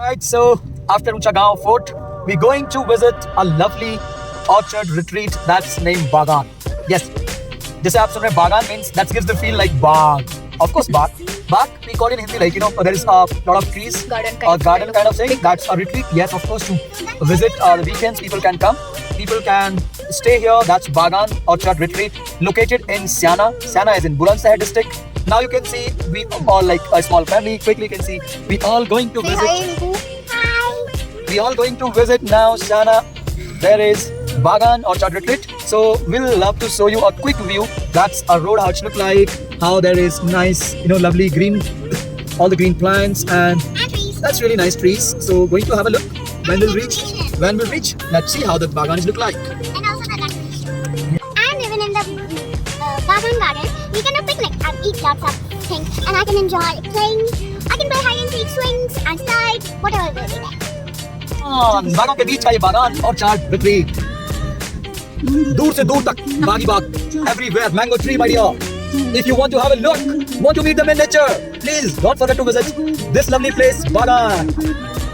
Right, so after Uchagaon Fort, we're going to visit a lovely orchard retreat that's named Baghaan. Yes, जैसे आप सुन रहे हैं बागान means that gives the feel like Bagh. Of course, Bagh. Baag we call it in Hindi, like there is a lot of trees, garden kind of thing. That's a retreat. Yes, of course, to visit the weekends, people can come. People can stay here. That's Baghaan Orchard Retreat, located in Siana. Siana is in Bulandshahr district. Now you can see we all like a small family. Quickly you can see we all going to visit. We all going to visit now Siana. There is Baghaan Orchard Retreat. So we'll love to show you a quick view. That's a road, how it look like, how there is nice, lovely green, all the green plants, and that's really nice trees. So going to have a look when we'll reach. When we'll reach, let's see how the Baghaan look like. And also the decoration. And even in the Baghaan garden, we can have picnic and eat lots of things. And I can enjoy playing. I can play hide and seek, swings and slides, whatever will be there. बागों के बीच का ये बागान orchard retreat, दूर से दूर तक बागी बाग, everywhere mango tree, my dear. If you want to have a look, want to meet them in nature, please don't forget to visit this lovely place, Baghaan.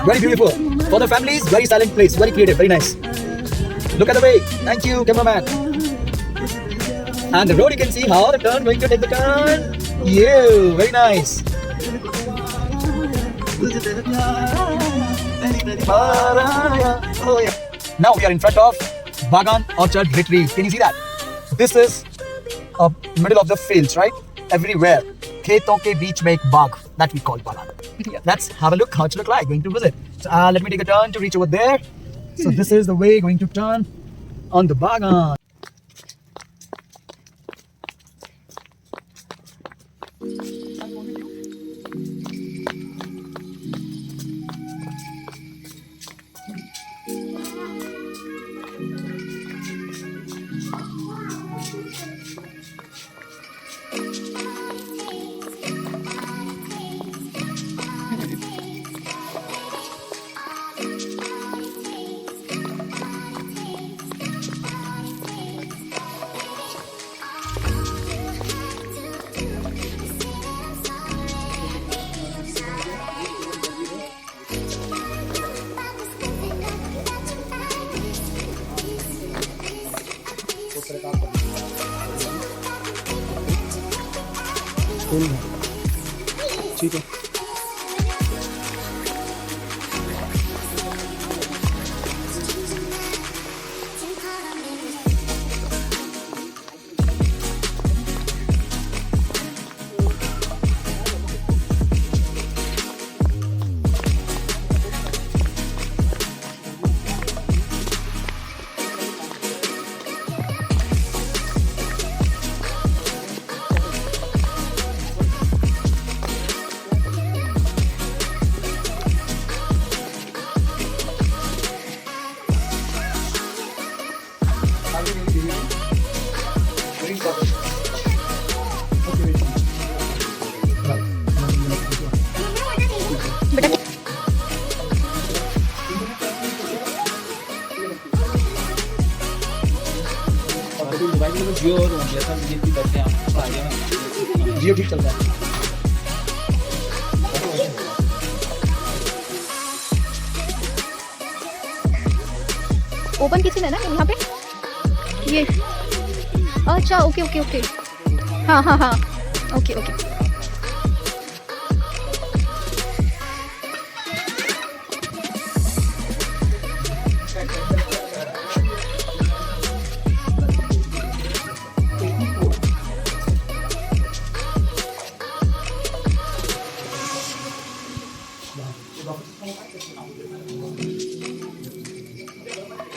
Very beautiful for the families, very silent place, very creative, very nice. Look at the way. Thank you, cameraman. And the road, you can see how the turn going to take the turn. Yeah, very nice. Now we are in front of Baghaan Orchard Retreat. Can you see that? This is middle of the fields, right? Everywhere. खेतों के बीच में एक बाग that we call Baghaan. Let's have a look how it look like. Going to visit. So, let me take a turn to reach over there. So this is the way going to turn on the Baghaan. ठीक है. जियो ठीक चल रहा है. Open kitchen है ना यहाँ पे ये. अच्छा ओके ओके ओके. हाँ हाँ हाँ ओके ओके.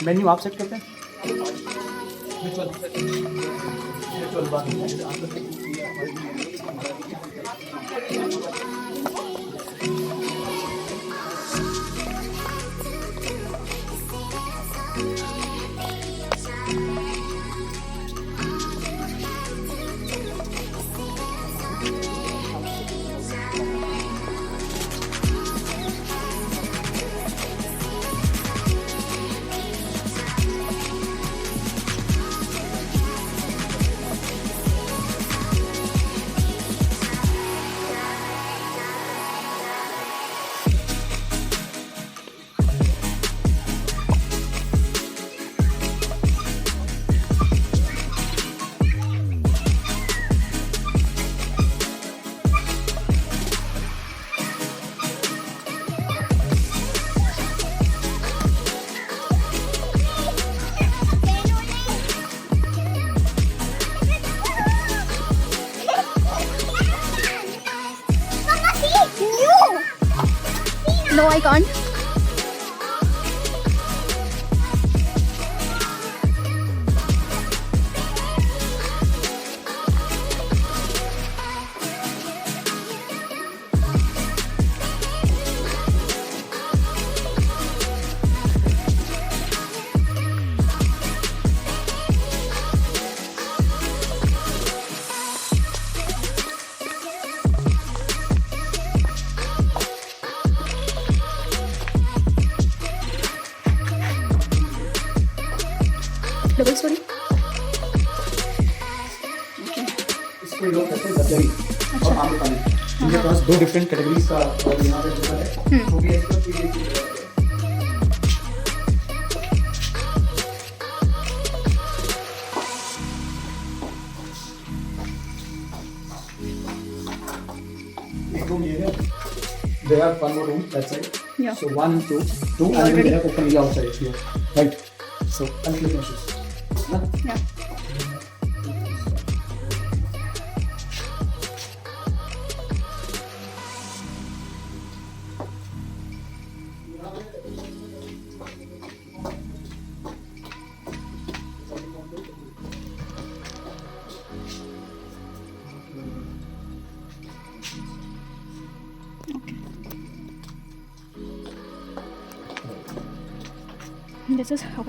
मेन्यू आप सेट करते हैं. I can't. Double story. इसको लोग कहते हैं गद्दरी और आम्रपाली। इनके पास दो डिफरेंट कैटेगरीज का और यहाँ पे जो है वो भी एक्सपर्ट की गई चीज़ है। एक रूम ये है। There are one more room that side. Yeah. So 1 and 2, and then they have open area outside here, right? So unclick my shoes. Na? Yeah. This is how.